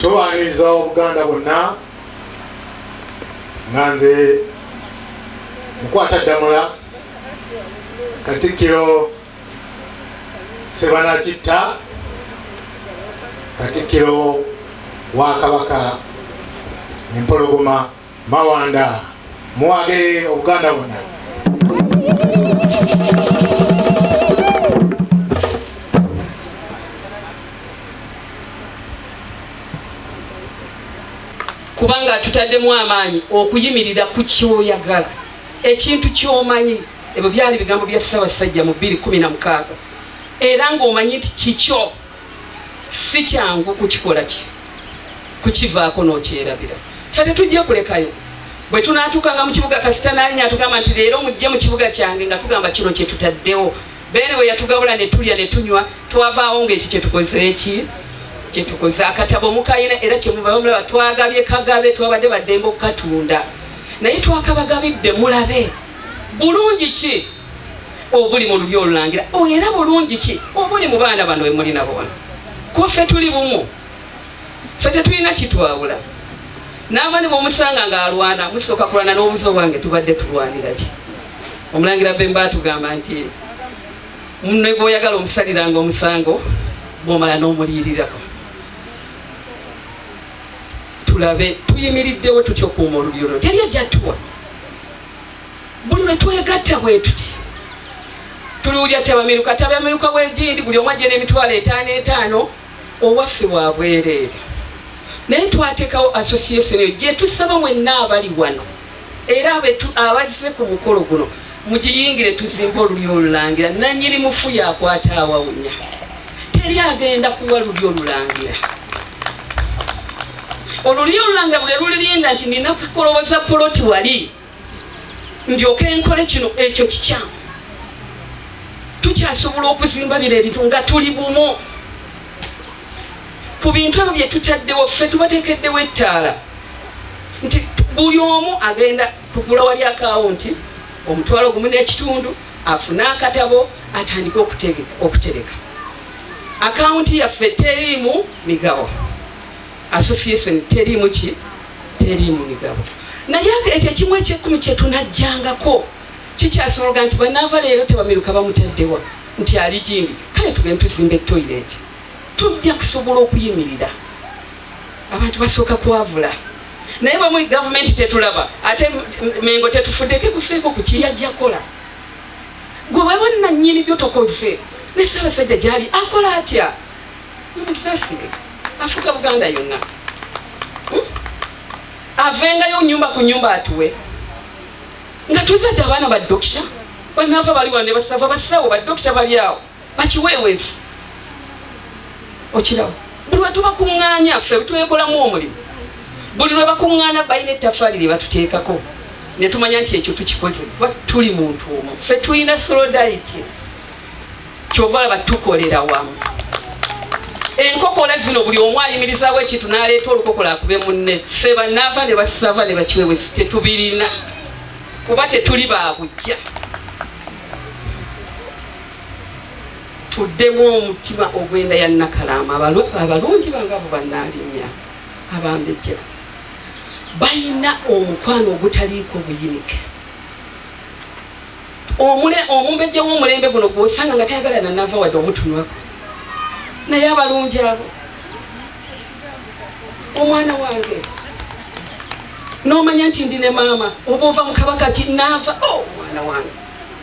tuwaniriza Obuganda bonna nganze mukwata ddamula Katikkiro Sebanakitta Katikkiro wa Kabaka Empologoma Mawanda muwage Obuganda bonna. Kubanga tutaddemu amaanyi okuyimirira ku kyoyagala ekintu kyomanyi. Ebyo byali bigambo bya Ssaabasajja mu 2016 era ng'omanyi nti kikyo si kyangu kukikola kukivaako n'okyerabira. Ffe tetujja kulekayo bwe tunaatuukanga mu kibuga kasita n'alinya atugamba nti leero mujje mu kibuga kyange nga tugamba kino kye tutaddewo. Beene bwe yatugabula ne tulya ne tunywa twavaawo ng'ekyo kye tukoze kyetukoze akatabo mukayina era kyemuva bamulaba twagabye kagabe twabadde baddembe okukatunda naye twakabagabidde mulabe bulungi ki obuli mu lulyo olulangira era bulungi ki obuli mu baana bano bwe muli nabo wano kuba ffe tuli bumu ffe tetulina kitwawula naava ne bw'omusanga ng'alwana musooka kulwana n'obuzo bwange tubadde tulwanira ki. Omulangira Bemba atugamba nti munne bw'oyagala omusaliranga omusango bw'omala n'omuliirirako. Tulabe tuyimiriddewo tutyokuuma olulyo luno teri ajjatuwa buli lwe twegatta bwe tuti tuliwulya tabamiruka bwegindi buli omu ajje n'emitwalo 5 owaffe wa bwereere naye twateekawo association eyo gye tusaba mwenna abali wano era abazze ku mukolo guno mugiyingire tuzimbe olulyo olulangira nannyini mufu yakwata awawunya teri agenda kuwa lulyo olulangira. Olulyo olulangira buli lulirinda nti nina kukolowoza poloti wali ndyoke nkole kino ekyo kikyamu. Tukyasobola okuzimba bino ebintu nga tuli bumu ku bintu ebyo bye tutaddewo ffe tubateekeddewo ettaala nti buli omu agenda kugula wali akawunti omutwalo gumu n'ekitundu afune akatabo atandike okutereka. Akawunti yaffe teriimu migabo association teriimu migabo naye ekyo ekimu eky'ekkumi kye tunajjangako kikyasobola nti banaava leero tebamiruka bamutaddewa nti ali gindi kale tugende tuzimba etoilet tujja kusobola okuyimirira abantu basooka kwavula naye bwe muri gavumenti tetulaba ate mengo tetufuddeko kufeeko ku kiyajja kola gwe weba nannyini byotokoze ne Ssaabasajja gyali akola atya musasire afuka Buganda yonna avengayo nyumba ku nyumba atuwe nga tuzadde abaana ba dokita banaava bali wane basava basawo ba dokita bali awo bakiweewezi okirawo buli lwe tubakuŋŋaanya ffe twekolamu omulimu buli lwe bakuŋŋaana balina ettafaali lye batuteekako ne tumanya nti ekyo tukikoze kuba tuli muntu omu ffe tulina solidarity kyova laba tukolera wamu. Enkokola zino buli omu ayimirizaawo ekintu n'aleeta olukokola akube munne ffe banaava ne basava ne bakiweewezi tetubirina kuba tetuli baabujja. Tuddemu omutima ogwenda ya Nakalama abalungi bangabo bannaalinnya abambejja balina omukwano ogutaliiko buyinike. Omumbejja w'omulembe guno gw'osanga nga tayagala nanaava wadde omutunwako naye abalungi abo omwana wange n'omanya nti ndi ne maama oba ova mu kabaka kinaava omwana wange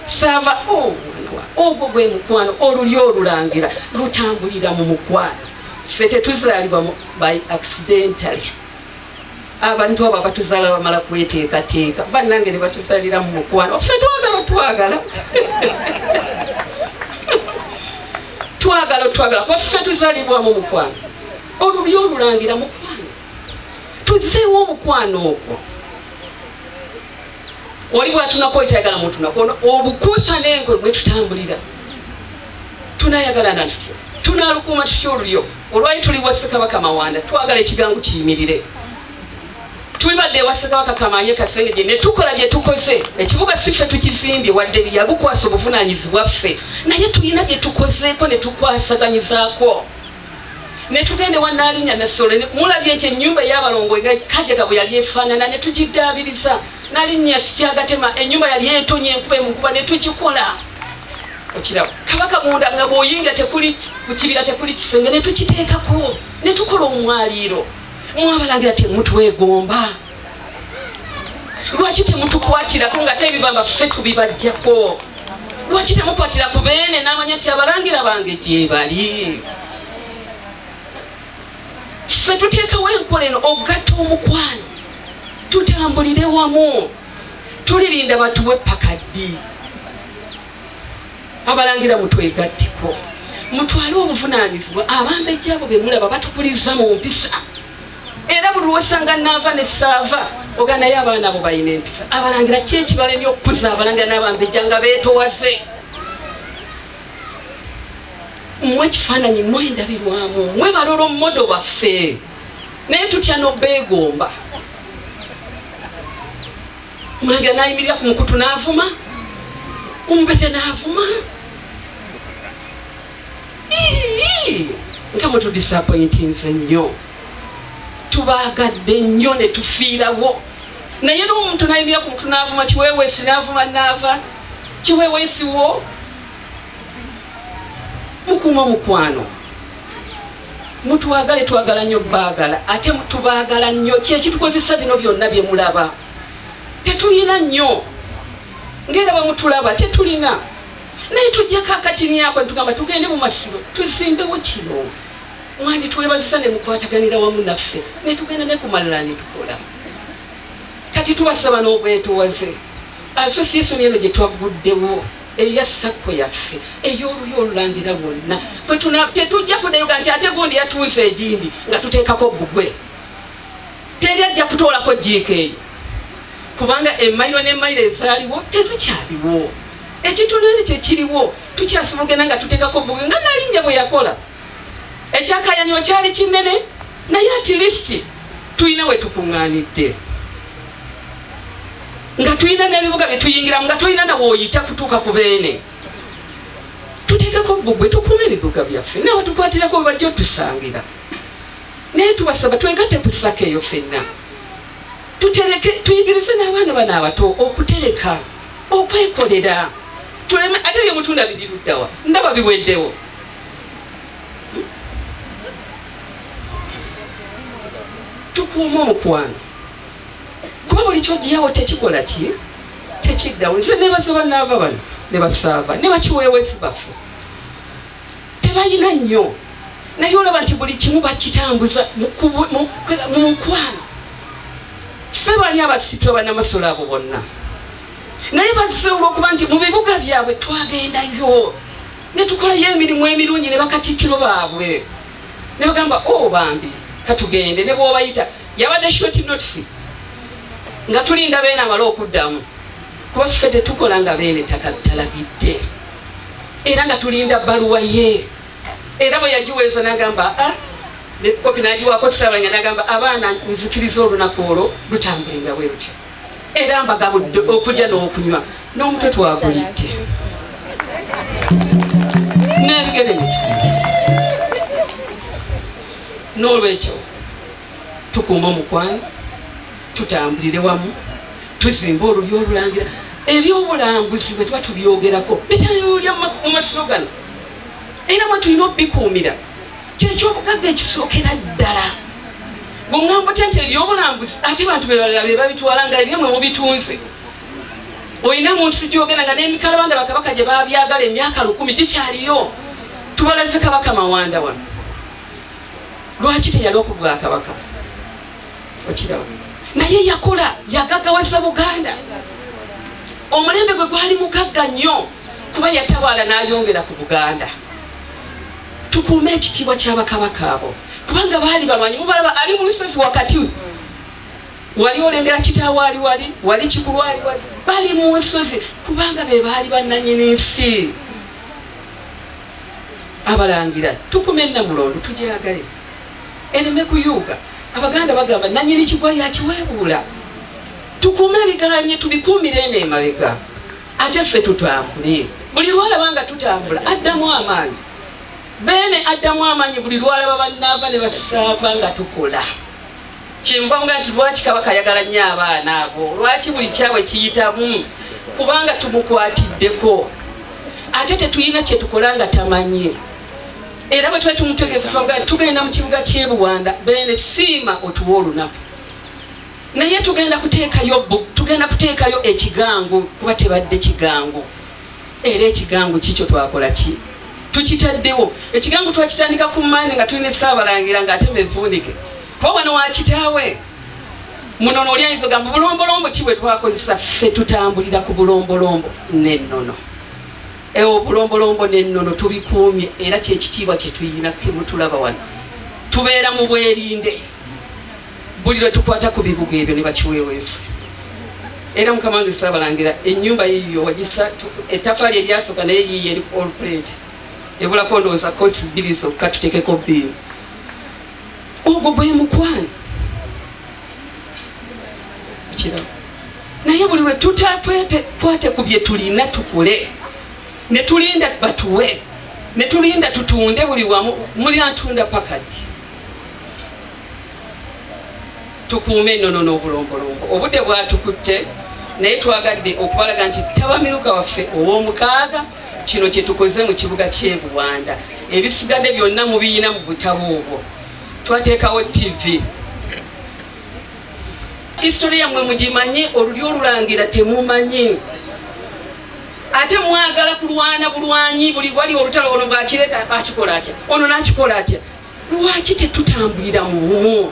saava omwana wange ogwo gwe mukwano olulyo olulangira lutambulira mu mukwano ffe tetuzaalibwa by accidentally abantu abo abatuzaala bamala kweteekateeka bannange ne batuzaalira mu mukwano ffe twagala kuba ffe tuzaalibwa mu mukwano olulyo olulangira mukwano tuzeewo omukwano ogwo oli bwatunako etayagala muntu nakono obukuusa n'engo bwe tutambulira tunayagalana tutya tunaalukuma tutya olulyo olwali tuli bwa Ssekabaka Mawanda twagala ekigangu kiyimirire tulibadde ewa Ssekabaka Kamanye Kasengejje ne tukola bye tukoze ekibuga siffe tukizimbye wadde byabukwasa obuvunaanyizibwa ffe naye tulina bye tukozeeko ne tukwasaganyizaako ne tugende wa Nnaalinya Nassolo mulabye nti ennyumba ey'abalongo Kajaga bwe yali efaanana ne tugiddaabiriza Nnaalinya Sikyagatema ennyumba yali etonye enkuba emukuba ne tukikola okiraba Kabaka munda nga bw'oyinga tekuli ku kibira tekuli kisenge ne tukiteekako ne tukola omwaliiro mwabalangira temutwegomba lwaki temutukwatirako nga tebibamba ffe tubibajjako lwaki temukwatira ku beene n'amanya nti abalangira bange gye bali ffe tuteekawo enkola eno okugatta omukwano tutambulire wamu tulirinda batuwe pakaddi abalangira mutwegatteko mutwale obuvunaanyizibwa abambejja abo be mulaba batukuliza mu mpisa era buli lwosanga naava ne saava oga naye abaana abo balina empisa abalangira ki ekibalemye okukuza abalangira n'abambejja nga beetowaze mmwe ekifaananyi mmwe endabirwamu mmwe balola omumodo baffe naye tutya n'obeegomba omulangira n'ayimirira ku mukutu n'avuma omumbete n'avuma nga mutudisappointinze nnyo tubaagadde nnyo ne tufiirawo naye n'omuntu n'ayimirira ku mukutu n'avuma kiweeweesi n'avuma n'ava kiweeweesi wo mukuuma mukwano mutwagale twagala nnyo baagala ate tubaagala nnyo kyekitukozesa bino byonna bye mulaba tetulina nnyo ngera bwe mutulaba tetulina naye tujjako akatini ako netugamba tugende mu masiro tuzimbewo kino mwandi twebazisa ne mukwataganira wamu naffe netugenda ne kumalala ne tukola kati tubasaba n'obwetowaze association eno gye twagguddewo eya Sacco yaffe ey'olulyo olulangira bwonna tetujja kudayoga nti ate gundi yatuuze egindi nga tuteekako bbugwe teri ajja kutoolako GK kubanga emayiro n'emayiro ezaaliwo tezikyaliwo ekitundu kyekiriwo tukyasobola ogenda nga tuteekako bbugwe nga Nnaalinya bwe yakola ekyakayaniro kyali kinene naye ati lisiti tulina we tukuŋŋaanidde nga tulina n'ebibuga bye tuyingiramu nga tulina nawe oyita kutuuka ku beene tuteekako bbugwe tukuuma ebibuga byaffe nawe tukwatirako bebajja otusangira naye tubasaba twegatte ku Sacco eyo ffenna tutereke tuyigirize n'abaana bano abato okutereka okwekolera tuleme ate bye mutunda biri luddawa ndaba biweddewo tukuuma omukwano kuba buli kyogyawo tekikola ki tekiddawo nze nebaza bannaava bano ne basaava ne bakiweeweesi baffe tebalina nnyo naye olaba nti buli kimu bakitambuza mu mukwano ffe bani abasitwa bannamasolo abo bonna naye bazze olw'okuba nti mu bibuga byabwe twagendayo ne tukolayo emirimu emirungi ne bakatikkiro baabwe ne bagamba bambi katugende ne bw'obayita yabadde short notice nga tulinda beene amala okuddamu kuba ffe tetukola nga beene talagidde era nga tulinda bbaluwa ye era bwe yagiweeza n'agamba ne kopi n'agiwaako Ssaabanya n'agamba abaana nzikiriza olunaku olwo lutambulenga bwe lutyo era mbagabudde okulya n'okunywa n'omutwe twagulidde n'ebigere bityo n'olwekyo tukuuma omukwano tutambulire wamu tuzimba olulyo olulangira ebyobulambuzi bwe tuba tubyogerako bitayulya mu masiro gano era mwe tulina obikuumira kyekyobugagga ekisookera ddala bweŋŋamba tya nti ebyobulambuzi ate bantu bebalala be babitwala nga ebyemwe mubitunze olina mu nsi gyogenda nga n'emikalabanda bakabaka gye babyagala emyaka 10 gikyaliyo tubalaze Kabaka Mawanda wano lwaki teyali okubwa Kabaka okiraba naye yakola yagaggawaza Buganda. Omulembe gwe gwali mugagga nnyo kuba yatabaala n'ayongera ku Buganda. Tukuume ekitiibwa ky'abakabaka abo kubanga baali bamanyi. Mubalaba ali mu lusozi wakati wali olengera kitaawe wali Kikulu wali bali mu nsozi kubanga be baali bannannyini nsi. Abalangira tukume Namulondo tujagale ereme kuyuuga. Abaganda bagamba nannyini kigwa yakiweebuula. Tukume ebiganye tubikuumire eno emabega ate ffe tutambule. Buli lwalaba nga tutambula addamu amaanyi. Bene addamu amaanyi buli lwalaba bannaava ne basaava nga tukola. Kyenva nga nti lwaki Kabaka ayagala nnyo abaana abo, lwaki buli kyabwe kiyitamu, kubanga tumukwatiddeko ate tetulina kye tukola nga tamanyi. Era bwe tuba tumutegeeza tugenda mu kibuga ky'e Buwanda bene siima otuwa olunaku naye tugenda kuteekayo ekigango kuba tebadde kigango. Era ekigango kikyo twakola ki tukitaddewo. Ekigango twakitandika ku Mmande nga tulina Ssaabalangira ng'atema evvuunike kuba wano wa kitaawe munono oli ayinza ogamba bulombolombo ki bwe twakozesa. Ffe tutambulira ku bulombolombo n'ennono. Obulombolombo n'ennono tubikuumye era kyekitiibwa kye tuyina kemutulaba wano. Tubeera mu bwerinde buli lwe tukwata ku bibuga ebyo ne bakiweeweesa. Era Mukama wange Ssaabalangira ennyumba yiyo wagisa ettafaali eryasooka naye yiyo eri all plate ebulako ndowooza kosi bbiri zokka tutekeko bbiimu. Ogwo gwe mukwano kiraba. Naye buli lwe tutapwete ku bye tulina tukule ne tulinda batuwe ne tulinda tutunde buli wamu muli antunda pakati. Tukuume ennono n'obulombolombo. Obudde bwatukutte naye twagadde okubalaga nti Tabamiruka waffe ow'omukaaga kino kye tukoze mu kibuga ky'e Buwanda. Ebisigadde byonna mubiyina mu butabo obwo. Twateekawo TV. History yammwe mugimanye, oluli olulangira temumanyi. Ate mwagala kulwana bulwanyi buli wali olutalo ono bw'akireeta akikola atya ono n'akikola atya. Lwaki tetutambulira mu bumu?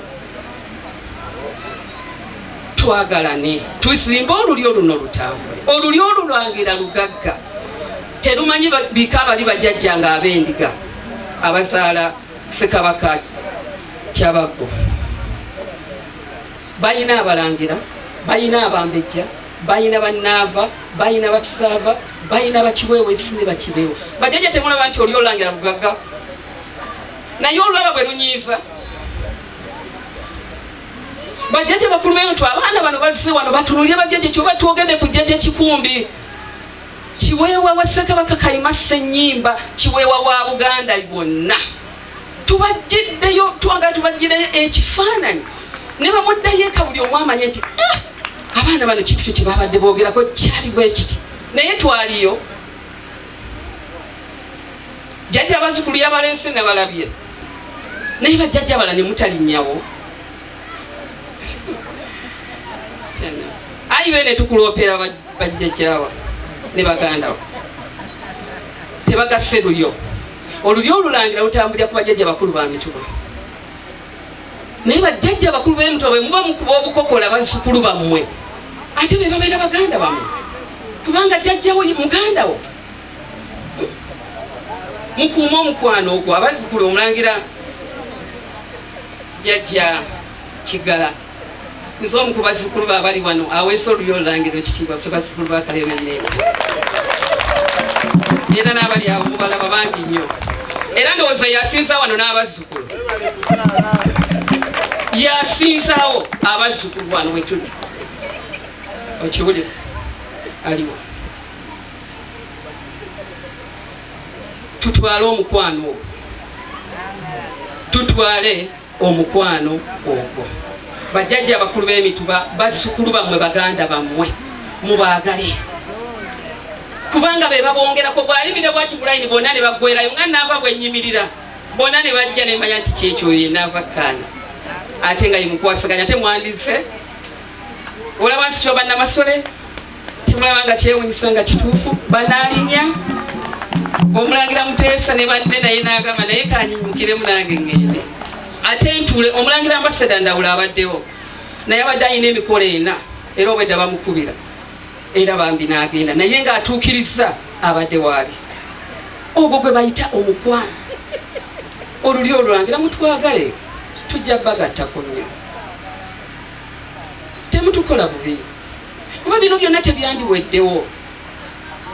Twagalane tusimba oluli oluno lutambule. Oluli olulangira lugagga terumanyi bika bali bajjajjanga ab'endiga abazaala Ssekabaka Kyabaggu. Bayina abalangira, bayina abambejja, bayina bannaava, bayina basaava, bayina bakiweeweesi ne bakibeewo. Bajjajja temulaba nti oli olangira lugagga naye olulaba bwe lunyiiza. Bajjajja bakulu b'emuntu abaana bano baffe wano batunulire bajjajja kyoba twogedde ku jjajja Kikumbi Kiweewa wa Ssekabaka Kayima Ssennyimba, Kiweewa wa Buganda bonna. Tubajjiddeyo twagala tubajjireyo ekifaananyi ne bamuddayo eka buli omu amanye nti abaana bano kitu kye babadde boogerako kyali bwe kiti. Naye twaliyo jjajja abazzukulu yabalense ne balabye naye bajjajja bala ne mutalinnyawo. Ayi bene tukuloopera bajjajjaawa ne bagandawo tebagasse lulyo. Olulyo olulangira lutambulira ku bajjajja bakulu ba mituba. Naye bajjajja bakulu b'emituba bwe muba mukuba obukokola bazzukulu bammwe ate be babeera baganda bammwe kubanga jjajjawo muganda wo. Mukuuma omukwano ogwo abazzukulu omulangira jjajja Kigala nze omu ku bazzukulu be abali wano aweesa olulyo olulangira ekitiibwa ffe bazzukulu ba Kalemeneema. Era n'abali awo mubalaba bangi nnyo era ndowooza yasinza wano n'abazzukulu yasinzaawo abazzukulu wano wetuli okiwulira aliwo. Tutwale omukwano ogwo, tutwale omukwano ogwo. Bajjajja abakulu b'emituba bazzukulu bammwe baganda bammwe mubaagale kubanga be babongerako. Bw'alimire bwati bulayini bonna ne baggwerayo nga naava bwenyimirira bonna ne bajja ne manya nti kyekyo ye naava kaana ate nga yemukwasaganya. Temwandize olaba nti kyo bannamasole temulaba nga kyewunyisa nga kituufu. Banaalinnya omulangira Muteesa ne badde naye n'agamba naye kanyinyukiremu nange ngende ate ntuule. Omulangira Ambassador Ndawula abaddewo naye abadde alina emikolo ena era obwedda bamukubira era bambi n'agenda naye ng'atuukiriza abadde waali. Ogwo gwe bayita omukwano. Olulyo olulangira mutwagale tujja bagattako nnyo, temutukola bubi kuba bino byonna tebyandiweddewo.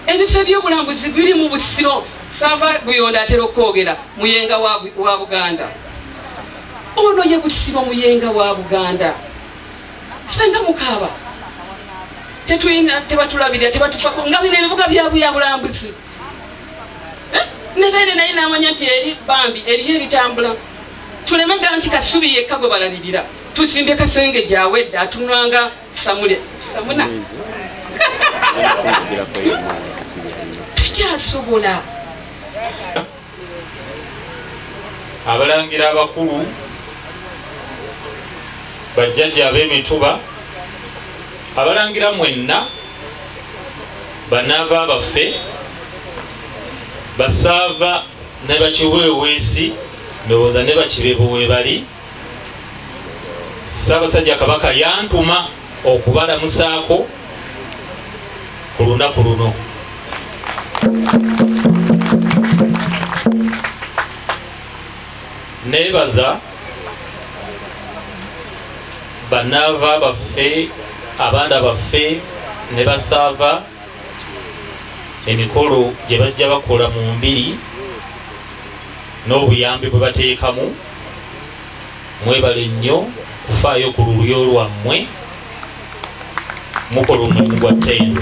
Ebifo ebyobulambuzi biri mu Busiro. Sava Buyonda atera okwogera muyenga wa Buganda. Ono ye Busiro muyenga wa Buganda. Senga mukaaba tetulina tebatulabirira tebatufako nga bino ebibuga byabwe ya bulambuzi. Ne bene naye n'amanya nti eri bambi eriyo ebitambula. Tulemega nti Kasubi yekka gwe balalirira. Tuzimbye Kasenge gyawedde atunwanga Samuna. Tukyasobola. Abalangira abakulu bajjajja ab'emituba abalangira mwenna banaava abaffe basaava ne bakiweeweesi ndowooza ne bakibebo we bali. Ssaabasajja Kabaka yantuma okubalamusaako ku lunaku luno. Neebaza banaava baffe abaana baffe ne basaava emikolo gye bajja bakola mu mbiri n'obuyambi bwe bateekamu. Mwebale nnyo kufaayo ku lulyo lwammwe, mukola omulimu gwa ttendo.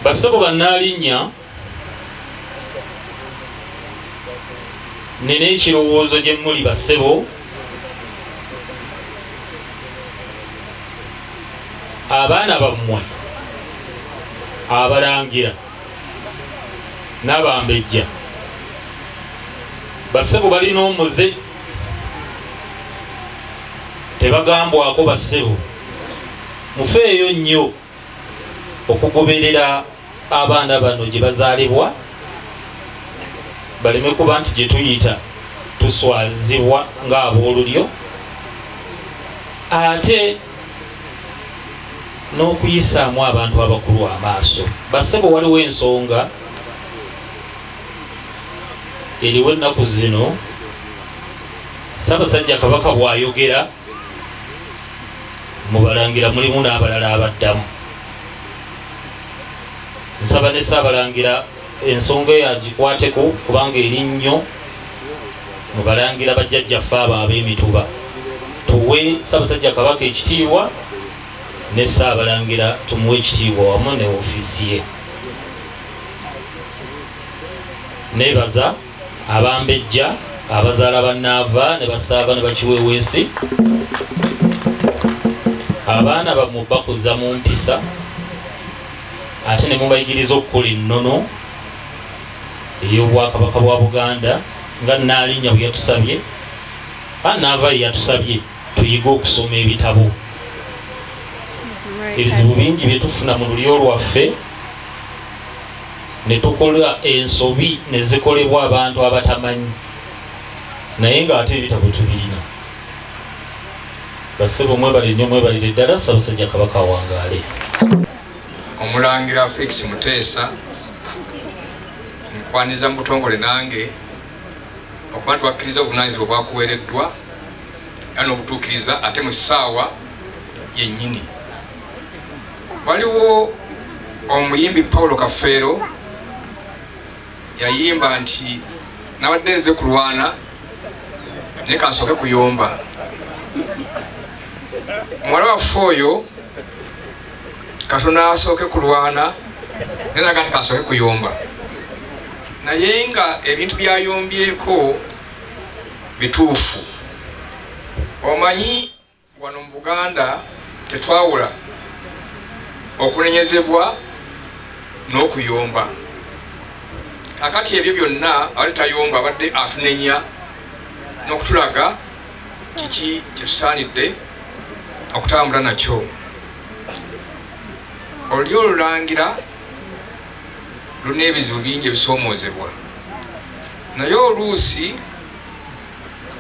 Bassebo bannaalinnya, nina ekirowoozo gye muli bassebo, abaana bammwe abalangira n'abambejja bassebo balina omuze, tebagambwako bassebo. Mufeeyo nnyo okugoberera abaana bano gye bazaalibwa, baleme kuba nti gye tuyita tuswazibwa ng'aboolulyo, ate n'okuyisaamu abantu abakulu amaaso. Bassebo waliwo ensonga eriwo ennaku zino. Ssaabasajja Kabaka bw'ayogera mubalangira mulimu n'abalala abaddamu. Nsaba ne Ssaabalangira ensonga yagikwateko kubanga eri nnyo. Mubalangira bajjajjaffe abo ab'emituba, tuwe Ssaabasajja Kabaka ekitiibwa ne Ssaabalangira tumuwe ekitiibwa wamu ne ofiisi ye. Neebaza abambejja abazaala bannaava ne basaava ne bakiweeweesi, abaana bammwe bakuza mu mpisa ate ne mubayigiriza okukola ennono ey'Obwakabaka bwa Buganda nga Nnaalinnya bwe yatusabye, Naava ye yatusabye tuyige okusoma ebitabo. Ebizibu bingi bye tufuna mu lulyo lwaffe ne tukola ensobi ne zikolebwa abantu abatamanyi, naye ng'ate ebitabo tubirina. Bassebo mwebale nnyo, mwebalire ddala. Ssaabasajja Kabaka awangaale. Omulangira Felix Muteesa nkwaniza mu butongole nange okuba twakkiriza obuvunaanyizibwa bwakuweereddwa era n'obutuukiriza ate mu ssaawa yennyini. Waliwo omuyimbi Paulo Kafeero yayimba nti nabadde nze kulwana naye kansooke kuyomba. Muwala waffe oyo Katonda asooke kulwana naye naga nti kansooke kuyomba, naye nga ebintu byayombyeko bituufu. Omanyi wano mu Buganda tetwawula okunenyezebwa n'okuyomba. Kakati ebyo byonna abadde tayomba abadde atunenya n'okutulaga kiki kyetusaanidde okutambula nakyo. Olulyo olulangira lulina ebizibu bingi ebisoomoozebwa, naye oluusi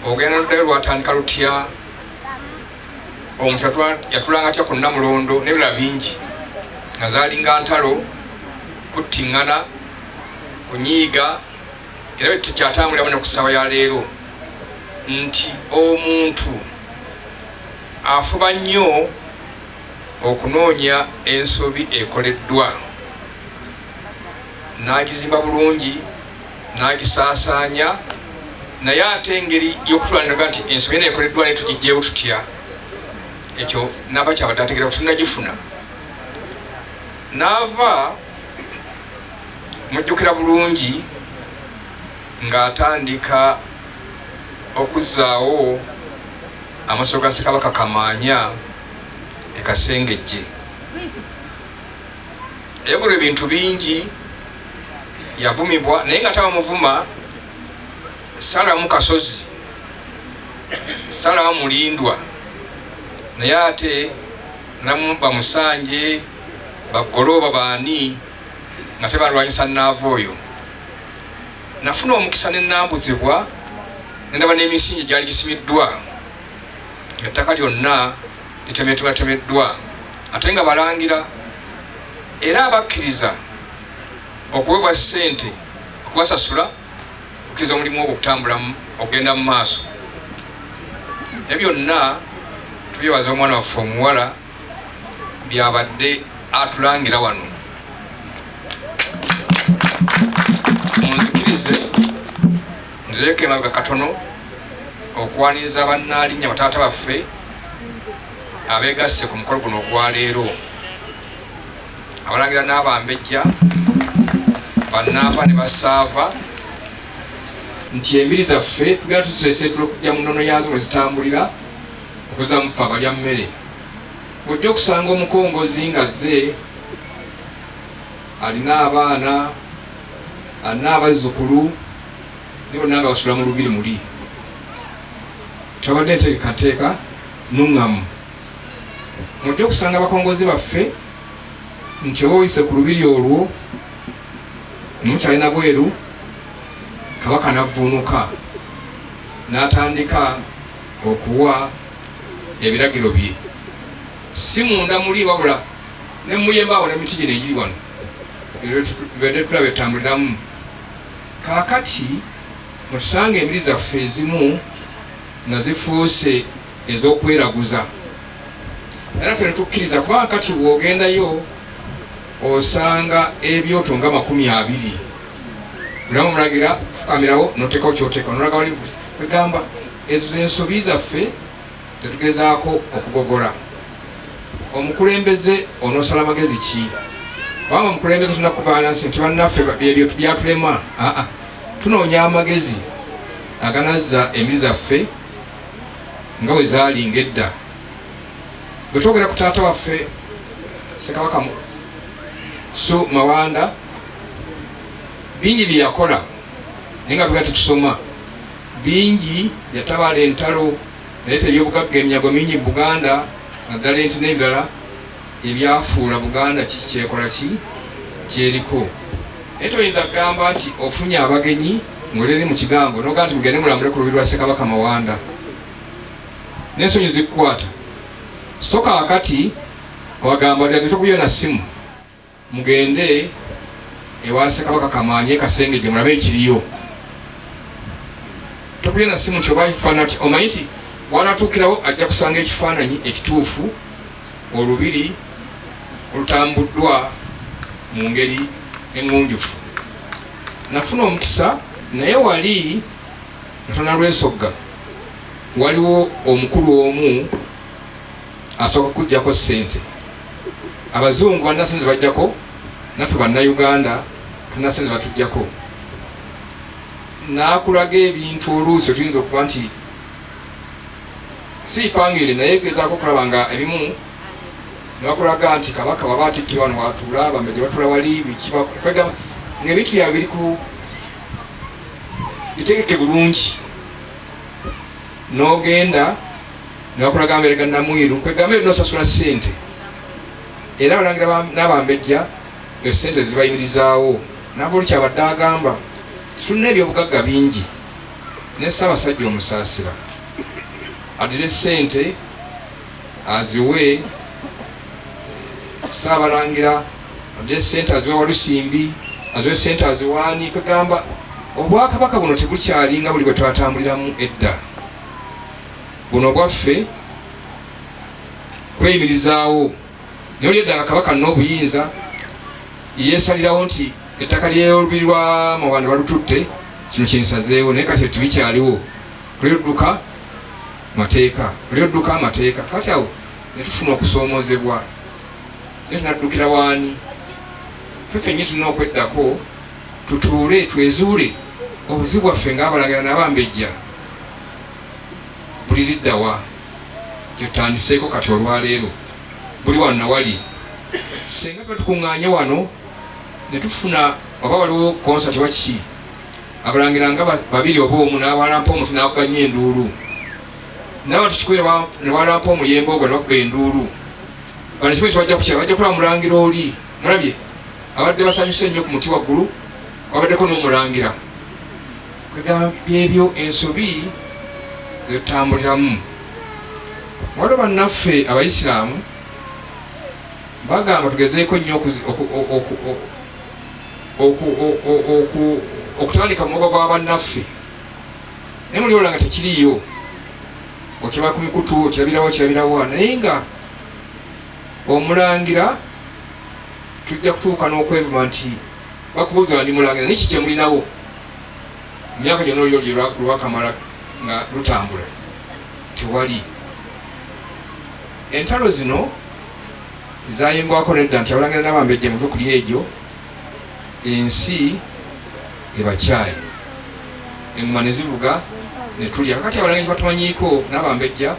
ogenda luddayo lwatandika lutya, omuntu yatulanga atya ku Namulondo n'ebirala bingi nga zaalinga ntalo, kuttiŋŋana, kunyiiga. Era bwe tukyatambulira bano ku ssaawa ya leero nti omuntu afuba nnyo okunoonya ensobi ekoleddwa, n'agizimba bulungi, n'agisaasaanya, naye ate engeri y'okutulwaniraga nti ensobi eno ekoleddwa naye tugijjeewo tutya, ekyo naba kyabadde ategeera kuti tunagifuna. N'ava mujjukira bulungi ng'atandika okuzzaawo amasiro ga Ssekabaka Kamaanya e Kasengejje. Yagula ebintu bingi, yavumibwa, naye nga tabamuvuma Salamu Kasozi, Salamu Mulindwa, naye ate namuba Musanje, Bagolooba baani nga tebalwanyisa Naava oyo. Nafuna omukisa ne nambuzibwa, nendaba n'emisingi gyali gisimiddwa, ettaka lyonna litemeddwa, ate nga balangira era abakkiriza okuweebwa ssente okubasasula okukkiriza omulimu ogwo okutambulamu okugenda mu maaso. Ebyo byonna tubyebaza omwana waffe omuwala byabadde atulangira wano. Munzikirize nzireke emabega katono okuwaniriza bannaalinnya bataata baffe abeegasse ku mukolo guno ogwa leero, abalangira n'abambejja, bannaava ne basaava, nti embiri zaffe tugenda tuziseeseetula okujja mu nnono yaazo bwe zitambulira okuzza mu ffe abalya mmere. Bw'ojja okusanga omukongozi nga zze alina abaana, alina abazzukulu, ne bonna nga basula mu lubiri muli. Tubadde nteekateeka nuŋŋamu. Mujja okusanga abakongozi baffe nti oba oyise ku lubiri olwo mukyalina bweru, Kabaka n'avvuunuka n'atandika okuwa ebiragiro bye, si munda muli wabula ne muyembaawo n'emiti gino egiri wano ebadde tulaba etambuliramu. Kaakati mutusanga embiri zaffe ezimu nga zifuuse ez'okweraguza, era ffe netukkiriza kubanga kati bw'ogendayo osanga ebyoto nga 20 bulamu mulagira fukamirawo noteekawo kyoteeka nolaga wali kwegamba ezo zensobi zaffe tetugezaako okugogola. Omukulembeze onoosala magezi ki? Kubanga omukulembeze tunakubalansi nti bannaffe ebyo byatulema, tunoonya amagezi aganazza embiri zaffe nga bwe zaalinga edda. Bwe twogera ku taata waffe Ssekabaka Su Mawanda, bingi bye yakola naye nga tuga tetusoma, bingi yatabaala entalo, yaleeta ebyobugagga eminyago mingi mu Buganda, naddala enti n'ebirala ebyafuula Buganda kyekola kyeriko. Naye toyinza kugamba nti ofunye abagenyi ng'oleere mu kigambo noga nti mugende mulambule ku lubiri lwa Ssekabaka Mawanda, n'ensonyi zikukwata. So kaakati wagamba ddala tetukubye na ssimu, mugende ewa Ssekabaka Kamaanya e Kasengejje mulabe ekiriyo. Tokubye na ssimu nti oba ekifaananyi ti omanyi nti wanatuukirawo ajja kusanga ekifaananyi ekituufu, olubiri olutambuddwa mu ngeri eŋŋunjufu. Nafuna omukisa, naye wali Ntona Lwesogga waliwo omukulu omu asooka kujjako ssente. Abazungu bannasenze bajjako, naffe bannayuganda tunnasenze batujjako. N'akulaga ebintu oluusi tuyinza okuba nti siipangire, naye gezaako okulaba nga ebimu nebakulaga nti Kabaka waba atikkirwa wano watuula, bambejja batuula wali kwegamba ng'ebintu byabwe biri ku bitegeke bulungi. N'ogenda nebakulaga mbere ga Namwiru, kwegamba ebyo nosasula ssente, era abalangira n'abambejja esente zibayimirizaawo. Nava oli kyabadde agamba tulina ebyobugagga bingi ne Ssaabasajja Omusaasira adire ssente aziwe Ssaabalangira, adire ssente aziwe Walusimbi, aziwe ssente aziwaani. Kwegamba Obwakabaka buno tebukyalinga buli bwe twatambuliramu edda. Buno bwaffe kweyimirizaawo. Naye oli edda nga Kabaka n'obuyinza yeesalirawo nti ettaka ly'olubiri lwa Mawanda balututte, kino kyensazeewo. Naye kati tebikyaliwo, kulidduka mateeka, kulidduka amateeka. Kati awo ne tufuna okusoomoozebwa, naye tunaddukira waani? Ffe ffennyini tulina okweddako tutuule twezuule obuzibu bwaffe ng'Abalangira n'Abambejja buli liddawa. Tutandiseeko kati olwaleero buli wano nawali. Senga twetukuŋŋaanye wano ne tufuna oba waliwo konsati wakiki, Abalangira nga babiri oba omu n'awalampa omuti n'akuganya enduulu, n'abantu kikwera ne balampa omuyembe ogwo ne bakuba enduulu. Bano kibe tebajja kukyala, bajja kulaba Mulangira oli. Mulabye abadde basanyuse nnyo ku muti waggulu, wabaddeko n'Omulangira. Kwegamba byebyo ensobi zetutambuliramu. Waliwo bannaffe Abayisiraamu bagamba tugezeeko nnyo okutandika mu mugogo gwa bannaffe, naye muli olanga tekiriiyo. Okiraba ku mikutu, okirabirawo, naye nga Omulangira tujja kutuuka n'okwevuma nti bakubuuza ndi Mulangira, niki kye mulinawo? Emyaka gyonna olyo lwakamala nga lutambula, tewali. Entalo zino zayimbwako nedda nti Abalangira n'Abambejja muve kuli egyo, ensi ebakyaye, engoma ne zivuga ne tulya. Kakati Abalangira batumanyiiko n'Abambejja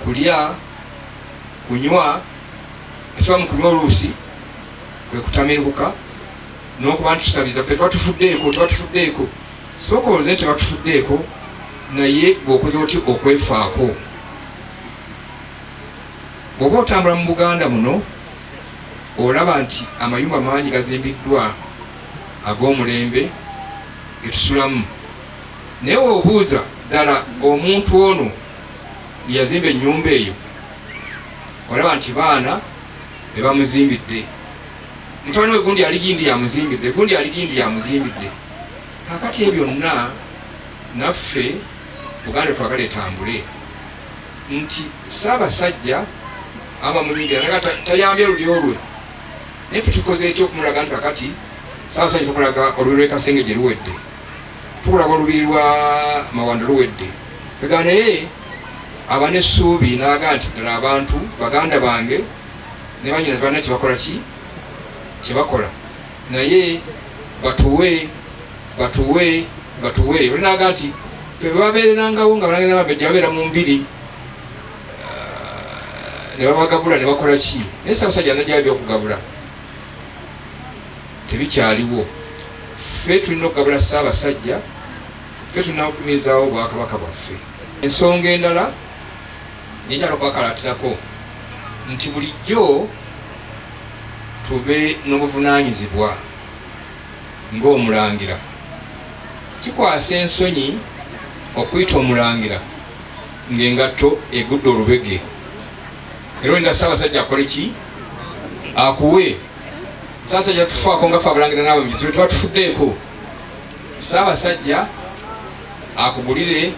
kulya, kunywa, ekiba mu kunywa oluusi kwe kutamiruka n'okuba nti tusabiza ffe tebatufuddeeko. Sooka olowooze nti tebatufuddeeko, naye gweokoze oti okwefaako. Bw'oba otambula mu Buganda muno olaba nti amayumba mangi gazimbiddwa ag'omulembe getusulamu, naye obuuza ddala omuntu ono yazimba ennyumba eyo, olaba nti baana be bamuzimbidde. Mutabani we gundi ali gindi yamuzimbidde, gundi ali gindi yamuzimbidde. Kakati ebyo byonna naffe Buganda twagala etambule, nti Ssaabasajja ama Mulingira naga tayambye lulyo lwe, naye ffe tukoze ekyo okumulaga nti kakati Ssaabasajja tukulaga olubiri lw'e Kasengejje luwedde, tukulaga olubiri lwa Mawanda luwedde. Ega naye aba n'essuubi n'aga nti ddala abantu baganda bange ne bannyinaze balina kyebakola kyebakola, naye batuwe. Oli n'aga nti ffe babeererangawo nga Abalangira n'Abambejja babeera mu mbiri ne babagabula ne bakola ki, naye Ssaabasajja najjayo by'okugabula tebikyaliwo. Ffe tulina okugabula Ssaabasajja, ffe tulina okumirizaawo Obwakabaka bwaffe. Ensonga endala njagala okubakalatirako nti bulijjo tube n'obuvunaanyizibwa ng'Omulangira. Kikwasa ensonyi okuyita Omulangira ng'engatto egudde olubege. Era olinda Ssaabasajja akole ki? Akuwe. Ssaabasajja tufaako nga ffe Abalangira n'Abambejja tuba tufuddeeko. Ssaabasajja akugulire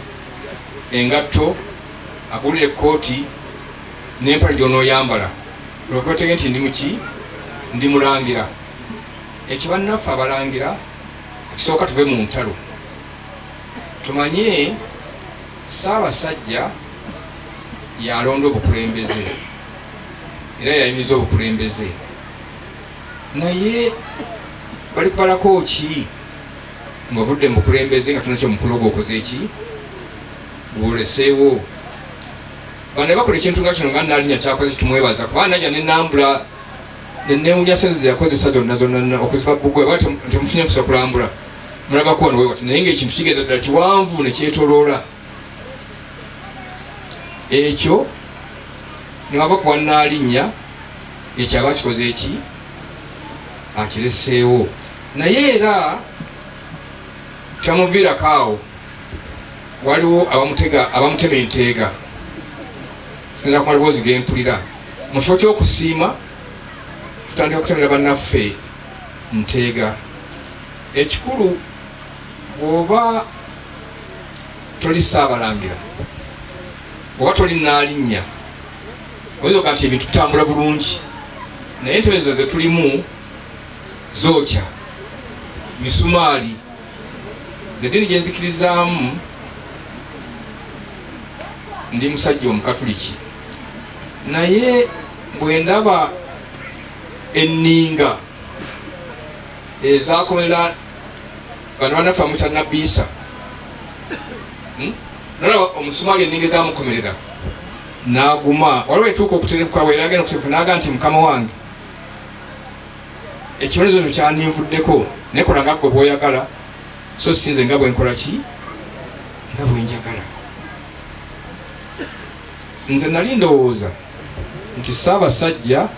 engatto, akugulire ekkooti n'empale gy'onooyambala, olwokotege nti ndi muki? Ndi Mulangira. Ekyo bannaffe Abalangira ekisooka tuve mu ntalo tumanye Ssaabasajja yalonda obukulembeze era yayimiriza obukulembeze, naye bali kubalako ki ng'ovudde mu bukulembeze nga tunakyo omukulu gwo okoze eki? Bwoleseewo. Bano ne bakola ekintu nga kino nga Nnaalinnya kyakoze kitumwebaza, kuba najja n'ennambula nenewunya sente ze yakozesa zonna okuziba bbugwe, bali temufunye kusa kulambula, mulabako wano wewati, naye ng'ekintu kigenda ddala kiwanvu ne kyetoloola. Ekyo ne wava ku Nnaalinnya ekyo aba kikoze eki? Akireseewo. Naye era tamuviirako awo, waliwo abamutema enteega sinza ku maloboozi gempulira mu kifo ky'okusiima tutandika okutemera bannaffe nteega. Ekikulu bw'oba toli Ssaabalangira, bw'oba toli Nnaalinnya, oyinza okuga nti ebintu bitambula bulungi, naye entebe ezo ze tulimu zookya misumaali. Eddiini gye nzikirizaamu, ndi musajja Omukatuliki, naye bwe ndaba enninga ezaakomerera bano bannaffe bamuyita Nabbiisa, nolaba omusumaali enninga ezaamukomerera n'aguma, waliwo etuuka okuterebuka bwe yagenda okuterebuka n'aga nti Mukama wange ekibonerezo ekyo kyandivuddeko, naye kola nga ggwe bw'oyagala, so sinze nga bwe nkola ki, nga bwe njagala. Nze nali ndowooza nti Ssaabasajja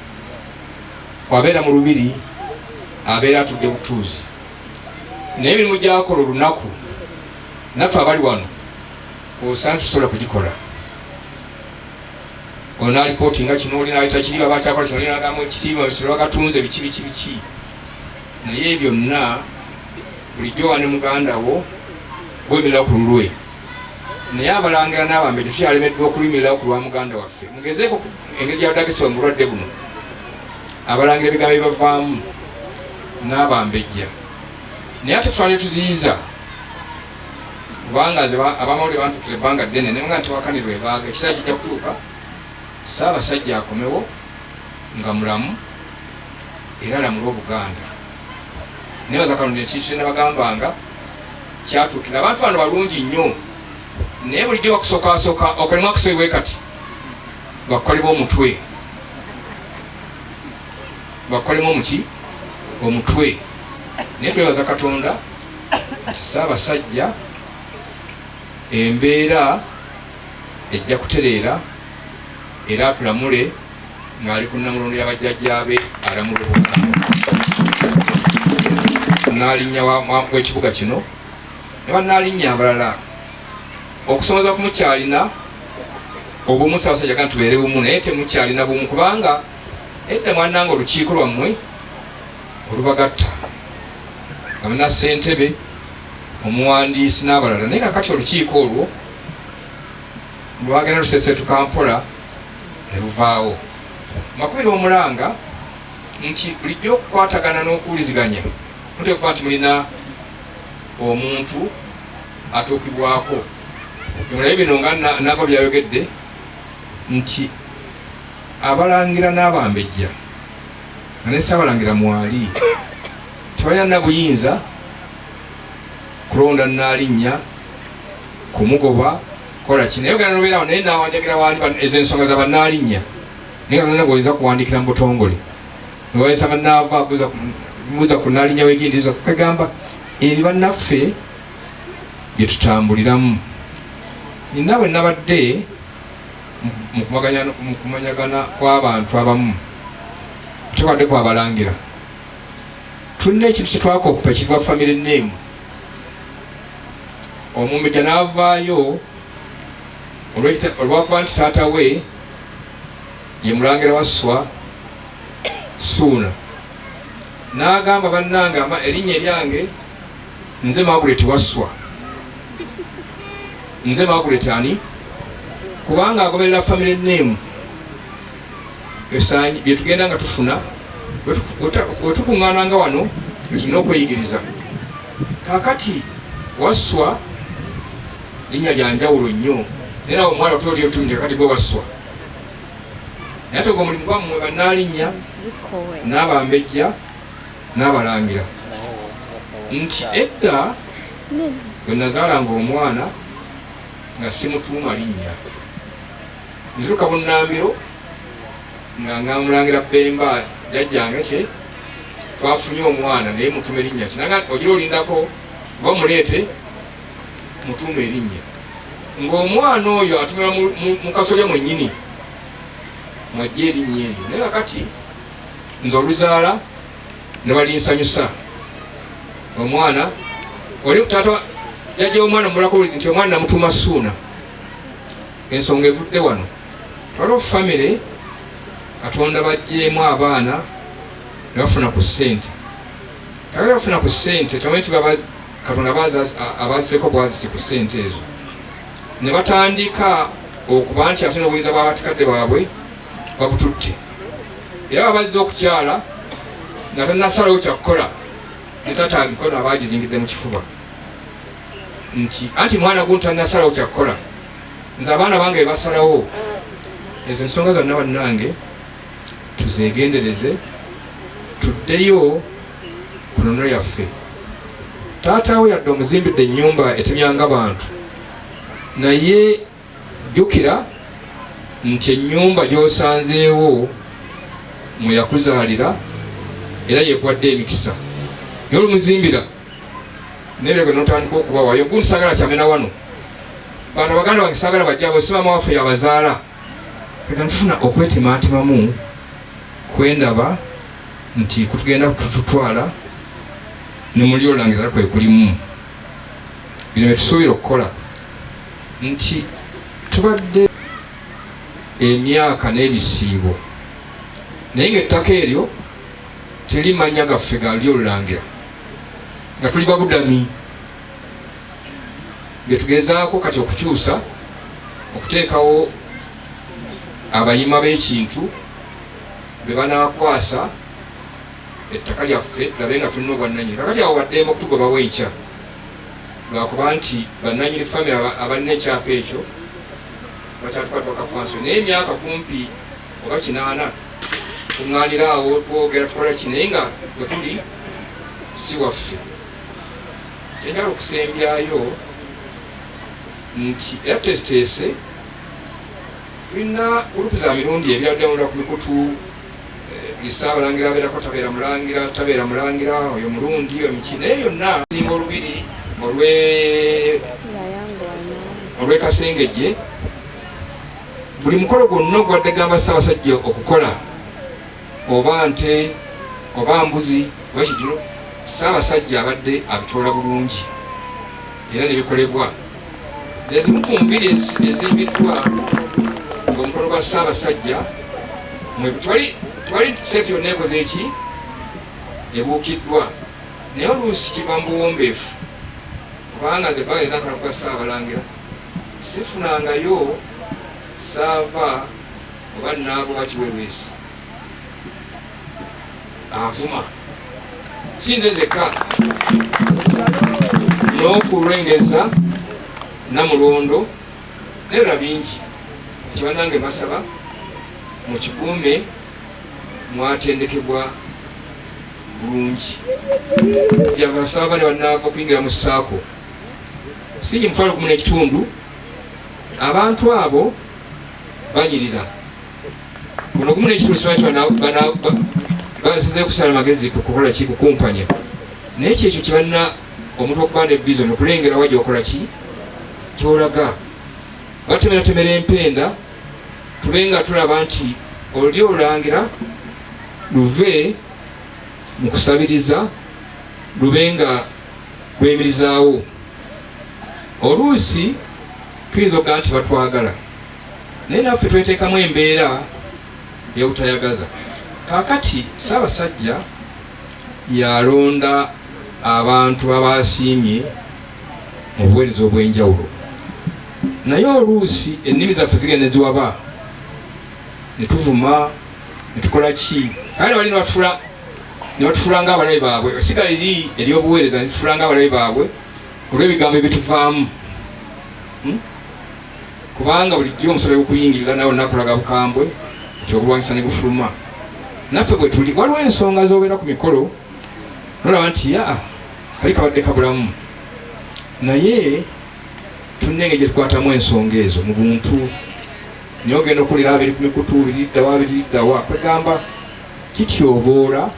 bw'abeera mu lubiri abeera atudde butuuzi, naye emirimu gy'akola olunaku naffe abali wano osaana tusobola kugikola. Ono n'alipootinga kino, oli n'aleeta kiri, aba akyakola kino, oli n'agamba ekitiibwa ebisolo bagatunze biki. Naye byonna bulijjo wa ne muganda wo gwemirirawo ku lulwe, naye Abalangira n'Abambejja tukyalemeddwa okuyimirirawo ku lwa muganda waffe. Mugezeeko engeri gy'abadagisibwa mu bulwadde buno, Abalangira ebigambo bye bavaamu n'Abambejja, naye ate tufaane tuziyiza kubanga abamawulire bantukira ebbanga ddene ne nga nti wakanirwa ebaaga, ekiseera kijja kutuuka Ssaabasajja akomewo nga mulamu era alamule Obuganda. Nebaza Katonda ekintu kye nabagambanga kyatuukira. Abantu bano balungi nnyo, naye bulijjo bakusookasooka okolemu akusobebwe kati bakukolemu omutwe, bakukolemu omuki omutwe. Naye twebaza Katonda nti Ssaabasajja embeera ejja kutereera era atulamule ng'ali ku Namulondo y'abajjajjaabe alamula Obuganda. Nnaalinnya w'ekibuga kino ne bannaalinnya abalala okusomoza kumukyalina obumu. Ssaabasajja ga ntubeere bumu, naye temukyalina bumu kubanga edda mwannanga olukiiko lwammwe olubagatta nga mulina ssentebe, omuwandiisi n'abalala, naye kakati olukiiko olwo lwagenda luseeseetuka mpola ne luvaawo. Makubiri omulanga nti bulijjo okukwatagana n'okuwuliziganya mutera okuba nti mulina omuntu atuukibwako. Mulabe bino nga nava byayogedde nti Abalangira n'Abambejja nga ne Ssaabalangira mwali tebalina buyinza kulonda Nnaalinnya kumugoba kola ki, naye ogenda nobeerawo naye nawanjagira wandi ez'ensonga za bannaalinnya, naye nga goyinza kuwandikira mu butongole newayisa bannaava buuza ku Nnaalinnya wegendereza kukagamba eri bannaffe bye tutambuliramu. Nina bwe nabadde mu kumanyagana kw'abantu abamu tekwadde ku Abalangira, tulina ekintu kye twakoppa ekirwa family name. Omumbejja n'avaayo olwakuba nti taata we ye Mulangira Wasswa Suuna, n'agamba bannange erinnya eryange nze Margaret Wasswa, nze Margaret ani, kubanga agoberera family name esanyi bye tugenda nga tufuna bwe tukuŋŋaananga wano tulina okweyigiriza. Kaakati Wasswa linnya lya njawulo nnyo, naye nawe omuwala otoli otumire kati gwe Wasswa. Naye ate ogwo omulimu gwammwe bannaalinnya n'Abambejja n'Abalangira nti edda bwe nazaalanga omwana nga simutuuma linnya, nziruka bunnambiro nga ngamulangira Bemba jjajjange kye twafunye omwana naye mutume linnya ki, naga ogira olindako oba muleete mutuuma erinnya, ng'omwana oyo atumira mu kasolya mwennyini mwajja erinnya eryo. Naye kakati nze oluzaala ne balinsanyusa omwana oli taata jjajja w'omwana mulakubulizi nti omwana namutuuma Suuna. Ensonga evudde wano. Twaliwo famire Katonda bajjeemu abaana ne bafuna ku ssente. Kakati bafuna ku ssente tumanyi nti Katonda abazzeko bwazisi ku ssente ezo. Ne batandika okuba nti ate n'obuyinza bw'abatikadde baabwe babututte. Era babazze okukyala nga tannasalawo kyakukola ne taata emikono abaagizingidde mu kifuba. Anti mwana guntu tannasalawo kyakukola. Nze abaana bange basalawo. Ezo ensonga zonna bannange tuzeegendereze, tuddeyo ku nnono yaffe. Taata we yadde omuzimbidde ennyumba etemyanga bantu, naye jjukira nti ennyumba gy'osanzeewo mwe yakuzaalira era yekuwadde emikisa. Naye olumuzimbira n'ebirego n'otandika okubawaayo. Gundi saagala kyamena wano. Bano baganda bange saagala bajja bwe si maama waffe yabazaala. Kati nfuna okwetematimamu kwendaba nti kutugenda tututwala ne muli olangira kwe kulimu. Bino bye tusuubira okukola nti tubadde emyaka n'ebisiibo, naye ng'ettaka eryo terimanya gaffe gali olulangira nga tuli babudami. Bye tugezaako kati okukyusa, okuteekawo abayima b'ekintu be banaakwasa ettaka lyaffe tulabe nga tulina obwannanyini. Kakati awo baddeemu okutugobawo enkya lwakuba nti bannanyini famire abalina ekyapa ekyo bakyatukwata bakafanso. Naye emyaka kumpi oba 8 tuŋŋaanira awo twogera tukola ki, naye nga bwe tuli si waffe. Kyenjala okusembyayo nti era tesiteese tulina gurupu za mirundi ebyaddemula ku mikutu. Lisaabalangira abeerako tabeera mulangira oyo mulundi emiki naye byonna zimba olubiri olw'ekasengejje. Buli mukolo gwonna ogwadde gamba Ssaabasajja okukola, oba nte oba mbuzi oba kijiro, Ssaabasajja abadde abitoola bulungi era ne bikolebwa. Zezimu ku mbiri ezimbiddwa ng'omukono gwa Ssaabasajja twali seefu yonna ekoze eki ebuukiddwa. Naye oluusi kiva mu buwombeefu kubanga nze bagenda akala kwa Ssaabalangira sifunangayo saava oba naabo bakiweerwesi avuma si nze nzekka n'okulwengeza Namulondo n'ebirala bingi. Ekibannange basaba mukikuume mwatendekebwa bulungi. Basaba bane bannaava okuyingira mu ssaako si 1,5 abantu abo banyirira. Guno 1,5 simanyi basize kusala magezi kukola ki kukumpanya. Naye kyekyo kibanna omuntu okuba ne vision okulengera wajja okola ki kyolaga. Batemera empenda tubenga tulaba nti oli olangira luve mu kusabiriza lubenga lwemirizaawo. Oluusi tuyinza okugaa nti batwagala naye naffe tweteekamu embeera ey'obutayagaza. Kaakati Ssaabasajja yalonda abantu abasiimye mu buweereza obw'enjawulo, naye oluusi ennimi zaffe zigenda ne ziwaba ne tuvuma ne tukola ki. Kale bali ne batufuula ng'abalabe baabwe, sigala liri ery'obuweereza ne tufuula ng'abalabe baabwe olw'ebigambo ebituvaamu. Kubanga bulijjo omusolo gw'okuyingirira nawe nakulaga bukambwe nti obulwanyisa ne gufuluma. Naffe bwe tuli waliwo ensonga z'obeera ku mikolo nolaba nti kali kabadde kabulamu, naye tulina gye tukwatamu ensonga ezo mu buntu. Naye ogenda okulira abiri ku mikutu biriddawa kwegamba kityoboola.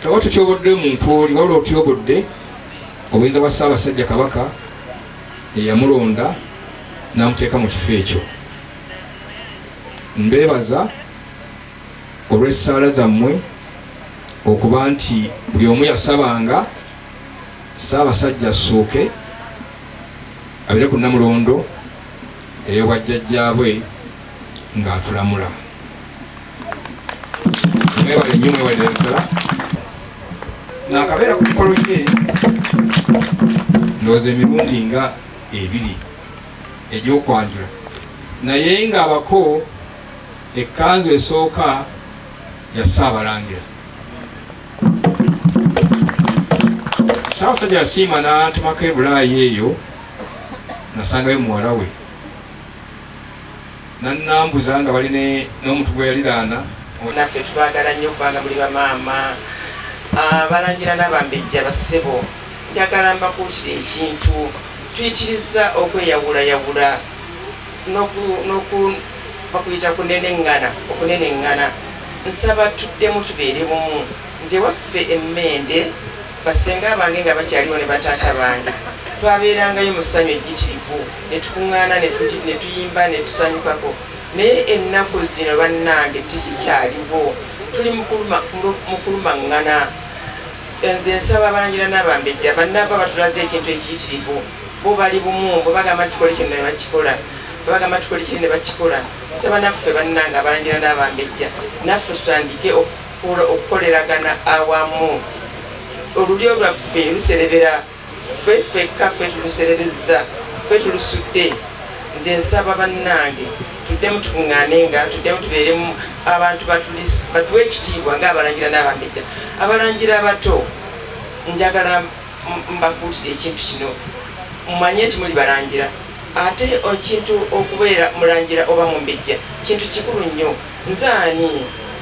Taba tutyobodde muntu oli wabula otyobodde obuyinza bwa Ssaabasajja Kabaka eyamulonda n'amuteeka mu kifo ekyo. Mbeebaza olw'essaala zammwe okuba nti buli omu yasabanga Ssaabasajja asooke abire ku Namulondo ey'obwajjajjaabwe ng'atulamula. Mwebale nnyo, mwebale ddala. N'akabeera ku mikolo gye ndowooza emirundi nga 2 egy'okwanjula, naye ng'abako ekkanzu esooka ya Ssaabalangira. Ssaabasajja yasiima n'atumako e Bulaayi eyo, nasangayo muwala we nannambuza nga bali n'omuntu gwe yaliraana. Naffe tubaagala nnyo kubanga muli bamaama Abalangira n'Abambejja bassebo, njagala mbakuutira ekintu tuyitiriza okweyawulayawula bakuyita okunenengana. Nsaba tuddemu tubeere bumu. Nze waffe Emmende basenga bange nga bakyaliwo ne bataata bange twabeerangayo mu ssanyu ejjitirivu, ne tukuŋŋaana ne tuyimba ne tusanyukako. Naye ennaku zino bannange tikikyaliwo, tuli mu kulumaŋŋana. Nze nsaba Abalangira n'Abambejja bannava batulaze ekintu ekiyitirivu, bo bali bumu, bo bagamba tukole kino ne bakikola, bagamba tukole kino ne bakikola. Nsaba naffe bannange Abalangira n'Abambejja naffe tutandike okukoleragana awamu. Olulyo lwaffe luserebera, ffe ffekka ffe tuluserebezza, ffe tulusudde. Nze nsaba bannange tuddemu tukuŋŋaanenga, tuddemu tubeeremu abantu batuwe ekitiibwa ng'Abalangira n'Abambejja. Abalangira abato njagala mbakuutira ekintu kino, mumanye nti muli balangira, ate ekintu okubeera mulangira oba mumbejja kintu kikulu nnyo. Nzaani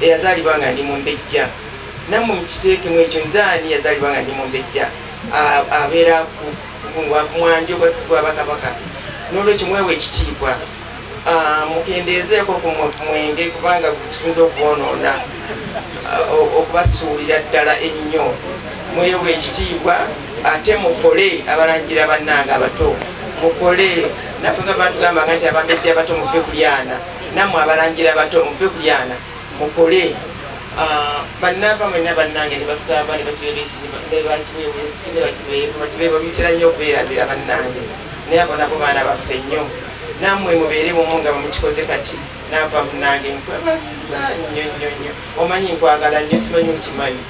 eyazaalibwa nga ndi mumbejja? Nammwe mukiteekemu ekyo, nzaani yazaalibwa nga ndi mumbejja abeera ku mwanjo gwa Bakabaka? N'olwekyo mwewe ekitiibwa, mukendeezeeko ku mwenge kubanga kusinza okwonoona, okubasuulira ddala ennyo. Mwewe ekitiibwa ate mukole. Abalangira bannange abato mukole. Naffe nga batugambanga nti Abambejja abato muve kulyana, nammwe Abalangira abato muve kulyana, mukole. Bannava mwenna bannange ne basaba ne bakibeewa bitera nnyo okubeerabira bannange, naye abo nabo baana baffe nnyo. Nammwe mubeere bumu nga mukikoze kati. Nava munnange nkwebaziza nnyo nnyo nnyo. Omanyi nkwagala nnyo, simanyi okimanyi.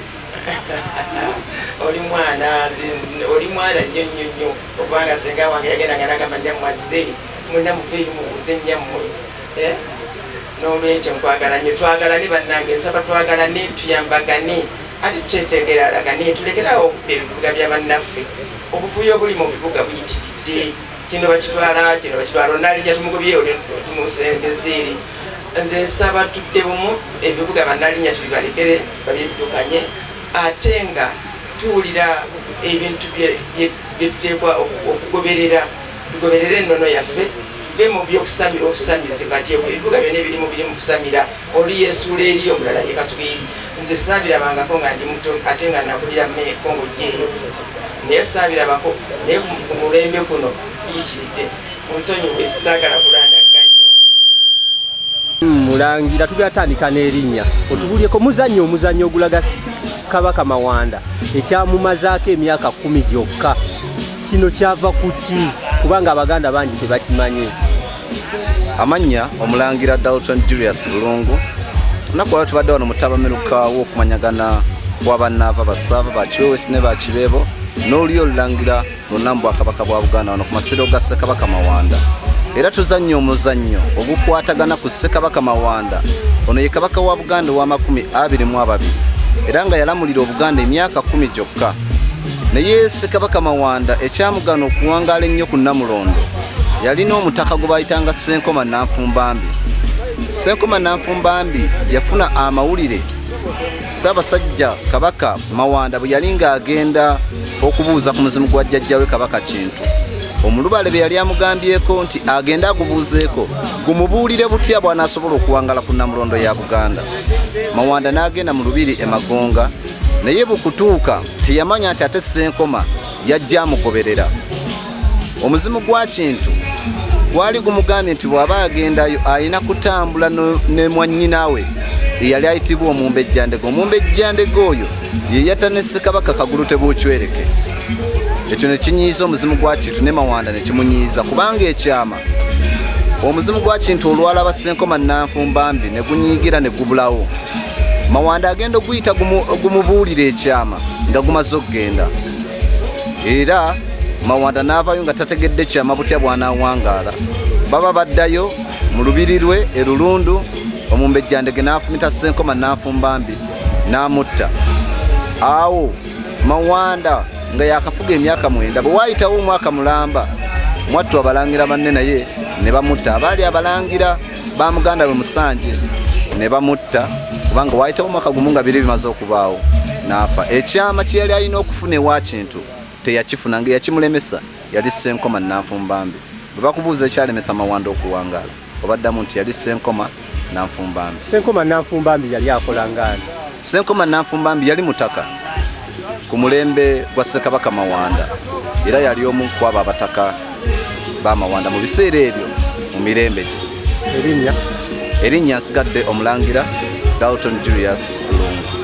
Oli mwana nnyo nnyo nnyo, okubanga senga wange yagendanga n'agamba njammwazze mwena muveeyo mubuuze nnyammwe. N'olwekyo nkwagala nnyo, twagalane bannange. Nsaba twagalane, tuyambagane, ate tutetegeralagane, tulekerawo okubba ebibuga bya bannaffe. Obuvuyo obuli mu bibuga buyitiridde. Kino bakitwala, kino bakitwala, onalijja tumugobyeyo tumusembeze eri. Nze nsaba tudde bumu, ebibuga bannalinya tubibalekere babyebidukanye, ate nga tuwulira ebintu bye tuteekwa okugoberera. Tugoberere ennono yaffe, tuve mu by'okusamira obusamizi. Kati ebibuga byonna ebirimu biri mu kusamira, oli yeesuula eri, omulala ye Kasubiri. Nze saabirabangako nga ndi muto ate nga nakulira Kongo gyeyo, naye saabirabako. Naye ku mulembe kuno biyitiridde. Munsonyiwe, saagala kulandagga nnyo. Mulangira tubyatandika n'erinnya otubulyeko omuzannyo ogulaga Kabaka Mawanda ekyamumazaako emyaka 10 gyokka. Kino kyava kuki? Kubanga Abaganda bangi tebakimanyi. Amannya Omulangira Dalton Julius Bulungu. Lunaku olwo tubadde wano mu Ttabamiruka w'okumanyagana kw'abannava Basaaba, Bakiwewesi ne Bakibeebo n'olulyo olulangira lunnambu bwa Kabaka bwa Buganda wano ku masiro ga Ssekabaka Mawanda. Era tuzannya omuzannyo ogukwatagana ku Ssekabaka Mawanda. Ono ye Kabaka wa Buganda ow'Amakumi 22 era nga yalamulira Obuganda emyaka 10 gyokka. Naye Ssekabaka Mawanda ekyamugana okuwangaala ennyo ku Namulondo yalina omutaka gwe bayitanga Ssenkoma Nanfumbambi. Ssenkoma Nanfumbambi yafuna amawulire Ssaabasajja Kabaka Mawanda bwe yali ng'agenda okubuuza ku muzimu gwa jjajjawe Kabaka Kintu. Omulubale bwe yali amugambyeko nti agenda agubuuzeeko gumubuulire butya bw'anaasobola okuwangala ku Namulondo ya Buganda. Mawanda n'agenda mu lubiri e Magonga, naye bukutuuka teyamanya nti ate Ssenkoma yajja amugoberera. Omuzimu gwa Kintu gwali gumugambye nti bw'aba agendayo alina kutambula ne mwannyinaawe eyali ayitibwa Omumbejjandege. Omumbejjandege oyo ye yatta ne Ssekabaka Kagulu Tebuukywereke. ekyo ne kinyiiza omuzimu gwa Kintu ne Mawanda ne kimunyiiza kubanga ekyama omuzimu gwa Kintu olwalaba Ssenkoma Nanfumbambi ne gunyiigira ne gubulawo. Mawanda agenda oguyita gumubuulira ekyama nga gumaze okugenda, era Mawanda n'avaayo nga tategedde kyama butya bw'anaawangaala. Baba baddayo mu lubiri lwe e Lulundu, Omumbejjandege n'afumita Ssenkoma Nanfumbambi n'amutta. Awo Mawanda nga yakafuga emyaka 9 bwe waayitawo omwaka mulamba mwattu abalangira banne naye ne bamutta. Abaali abalangira ba muganda we Musanje ne bamutta kubanga waayitawo omwaka gumu nga biri bimaze okubaawo n'afa. Ekyama kye yali alina okufuna ewa Kintu teyakifuna, nga yakimulemesa yali Ssenkoma Nanfumbambi. Bwe bakubuuza ekyalemesa Mawanda okuwangaala obaddamu nti yali Ssenkoma Nanfumbambi. Ssenkoma Nanfumbambi yali akola ngani? Ssenkoma Nanfumbambi yali mutaka ku mulembe gwa Ssekabaka Mawanda, era yali omu ku abo abataka ba Mawanda mu biseera ebyo mu mirembe gye. Erinnya nsigadde Omulangira Dalton Julius Bulungu.